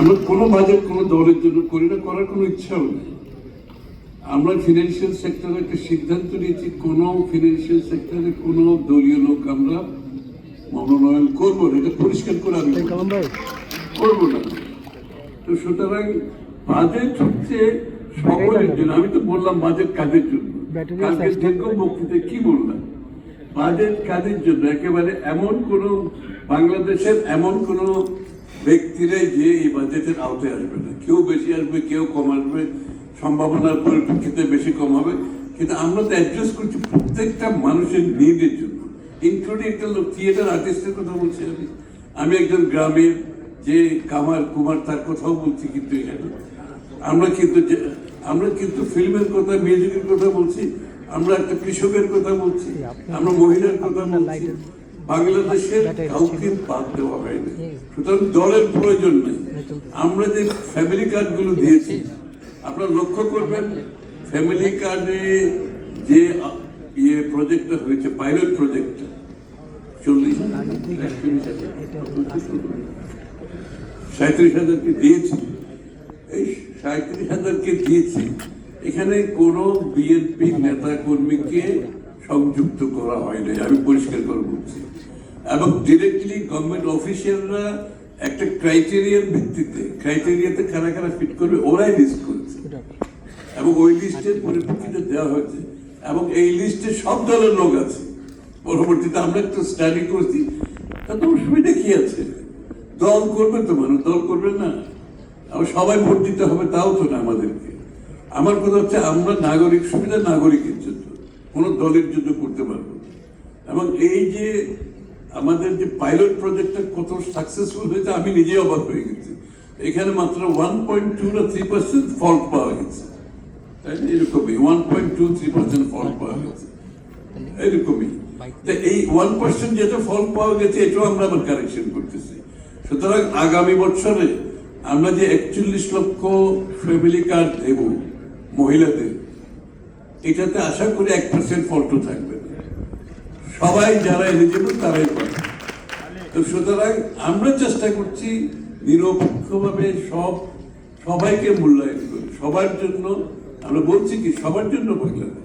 আমরা কোনো বাজেট কোনো দলের জন্য করি না, করার কোনো ইচ্ছাও নেই। আমরা ফিনান্সিয়াল সেক্টরে একটা সিদ্ধান্ত নিয়েছি, কোনো ফিনান্সিয়াল সেক্টরে কোনো দলীয় লোক আমরা মনোনয়ন করবো না, এটা পরিষ্কার করে আমি করবো না। তো সুতরাং বাজেট হচ্ছে সকলের জন্য। আমি তো বললাম বাজেট কাদের জন্য, কালকে দীর্ঘ বক্তৃতায় কি বললাম, বাজেট কাদের জন্য। একেবারে এমন কোন বাংলাদেশের এমন কোন ব্যক্তিরাই যে এই বাজেটের আওতায় আসবে না, কেউ বেশি আসবে কেউ কম আসবে, সম্ভাবনার পরিপ্রেক্ষিতে বেশি কম হবে, কিন্তু আমরা তো অ্যাডজাস্ট করছি প্রত্যেকটা মানুষের নিডের জন্য, ইনক্লুডিং একটা লোক থিয়েটার আর্টিস্টের কথা বলছি। আমি একজন গ্রামের যে কামার কুমার তার কথাও বলছি, কিন্তু এখানে আমরা কিন্তু ফিল্মের কথা, মিউজিকের কথা বলছি, আমরা একটা কৃষকের কথা বলছি, আমরা মহিলার কথা বলছি। বাংলাদেশের কাউকে বাদ দেওয়া হয়নি, সুতরাং দলের প্রয়োজন নেই। আমরা যে ফ্যামিলি কার্ড গুলো দিয়েছি, আপনারা লক্ষ্য করবেন ফ্যামিলি কার্ডে যে প্রজেক্টটা হয়েছে, পাইলট প্রজেক্টটা 37,000কে দিয়েছি। এই 37,000কে দিয়েছি, এখানে কোন বিএনপি নেতা কর্মীকে সংযুক্ত করা হয়নি, আমি পরিষ্কার করে বলছি। এবং ডিরেক্টলি গভর্নমেন্ট অফিসিয়ালরা একটা ক্রাইটেরিয়ার ভিত্তিতে, ক্রাইটেরিয়াতে কারা কারা ফিট করবে ওরাই লিস্ট করেছে এবং ওই লিস্টের পরিপ্রেক্ষিতে দেওয়া হয়েছে, এবং এই লিস্টে সব দলের লোক আছে। পরবর্তীতে আমরা একটু স্টাডি করছি, তাতে অসুবিধা কি আছে? দল করবে তো মানুষ, দল করবে না। আবার সবাই ভোট দিতে হবে তাও তো না আমাদেরকে। আমার কথা হচ্ছে আমরা নাগরিক সুবিধা নাগরিকের জন্য, কোনো দলের জন্য করতে পারবো। এবং এই যে আমাদের যে পাইলট প্রজেক্টটা কত সাকসেসফুল হয়েছে, আমি নিজে অবাক হয়ে গেছি। এখানে মাত্র 1.2 না 3% ফল্ট পাওয়া গেছে, তাই না? এরকমই 1.2-3% ফল্ট পাওয়া গেছে, এরকমই। এই 1% যেটা ফল্ট পাওয়া গেছে, এটাও আমরা আবার কারেকশন করতেছি। সুতরাং আগামী বছরে আমরা যে 41 লক্ষ ফ্যামিলি কার্ড দেব মহিলাদের, এটাতে আশা করি 1% ফল্টও থাকবে না, সবাই যারা এলিজিবল তারাই পাবে। তো সুতরাং আমরা চেষ্টা করছি নিরপেক্ষভাবে সবাইকে মূল্যায়ন করে, সবার জন্য। আমরা বলছি কি সবার জন্য বাংলাদেশ।